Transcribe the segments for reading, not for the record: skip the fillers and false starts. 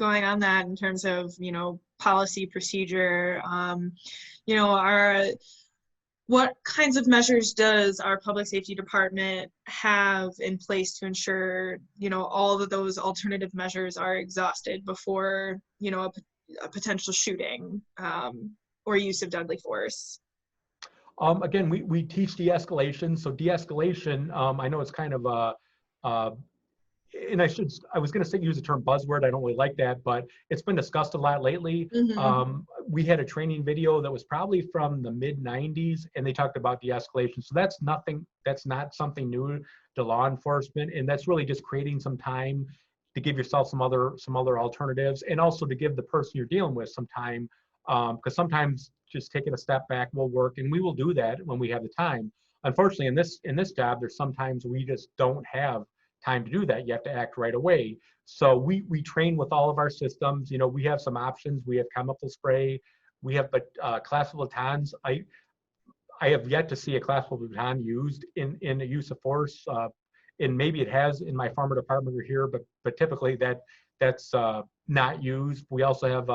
going on that in terms of, policy procedure, what kinds of measures does our public safety department have in place to ensure, all of those alternative measures are exhausted before, a potential shooting or use of deadly force? Again, we teach de-escalation. So de-escalation, I know it's kind of and I was going to use the term buzzword. I don't really like that, but it's been discussed a lot lately. Mm-hmm. We had a training video that was probably from the mid 90s, and they talked about de-escalation. So that's not something new to law enforcement. And that's really just creating some time to give yourself some other alternatives, and also to give the person you're dealing with some time. Because sometimes just taking a step back will work, and we will do that when we have the time. Unfortunately, in this job, there's sometimes we just don't have time to do that. You have to act right away. So we train with all of our systems. We have some options. We have chemical spray. We have collapsible batons. I have yet to see a collapsible baton used in a use of force. And maybe it has in my former department or here, but typically that's not used. We also have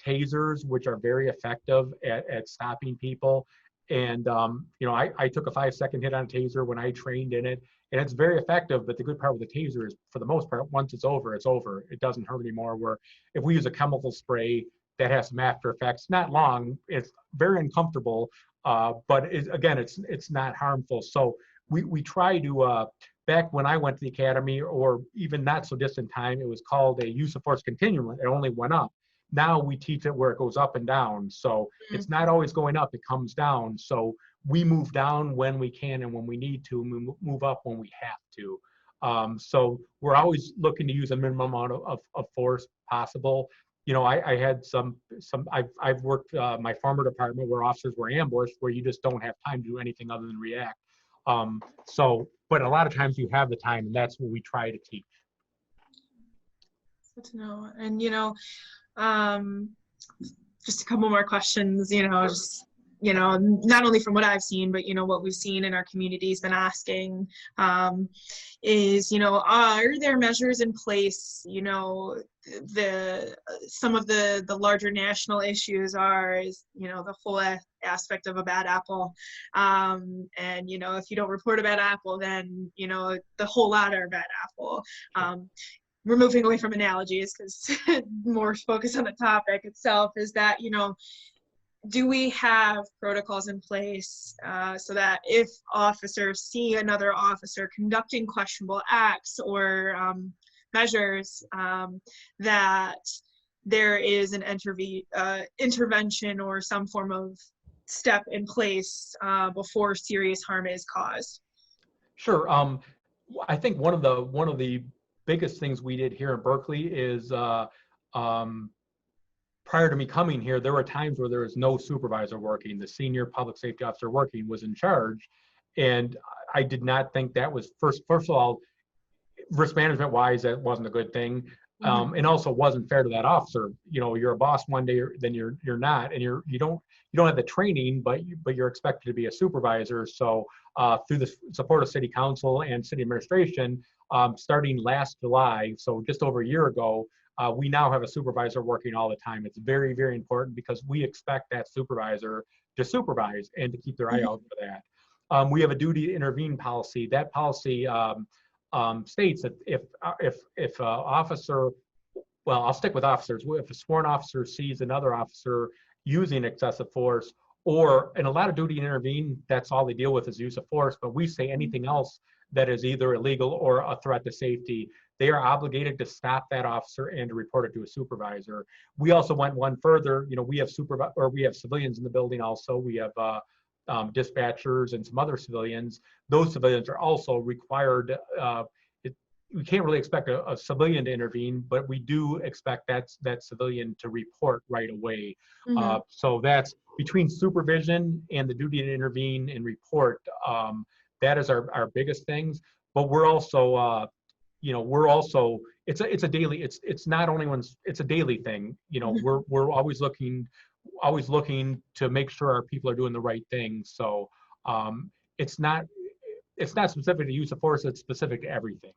tasers, which are very effective at stopping people. And I took a 5-second hit on a taser when I trained in it, and it's very effective. But the good part with the taser is, for the most part, once it's over, it's over. It doesn't hurt anymore. Where if we use a chemical spray, that has some after effects. Not long. It's very uncomfortable, but it's not harmful. So we try to. Back when I went to the academy, or even not so distant time, it was called a use of force continuum. It only went up. Now we teach it where it goes up and down. So it's not always going up, it comes down. So we move down when we can and when we need to, and we move up when we have to. So we're always looking to use a minimum amount of force possible. I had I've worked my former department where officers were ambushed, where you just don't have time to do anything other than react. But a lot of times you have the time, and that's what we try to teach. Good to know. And, just a couple more questions, not only from what I've seen, but, what we've seen in our community's been asking, is, are there measures in place, some of the larger national issues is, the whole aspect of a bad apple. And, if you don't report a bad apple, then, the whole lot are a bad apple. We're moving away from analogies because more focus on the topic itself, is that, do we have protocols in place so that if officers see another officer conducting questionable acts or measures, that there is an intervention or some form of step in place before serious harm is caused? Sure. I think one of the biggest things we did here in Berkeley is prior to me coming here, there were times where there was no supervisor working. The senior public safety officer working was in charge, and I did not think that was first of all, risk management wise, that wasn't a good thing. And also wasn't fair to that officer. You're a boss one day, then you're not, and you don't have the training, but you're expected to be a supervisor. So through the support of city council and city administration, starting last July, so just over a year ago, we now have a supervisor working all the time. It's very, very important because we expect that supervisor to supervise and to keep their eye out for that. We have a duty to intervene policy. That policy states that if officer, well, I'll stick with officers. If a sworn officer sees another officer using excessive force, or in a lot of duty to intervene, that's all they deal with is use of force. But we say anything else that is either illegal or a threat to safety, they are obligated to stop that officer and to report it to a supervisor. We also went one further. We have civilians in the building. Also, we have dispatchers and some other civilians. Those civilians are also required. We can't really expect a civilian to intervene, but we do expect that civilian to report right away. So that's between supervision and the duty to intervene and report. That is our biggest things. But we're also, it's a daily. It's not only when it's a daily thing. We're always looking to make sure our people are doing the right thing. So it's not specific to use of force. It's specific to everything.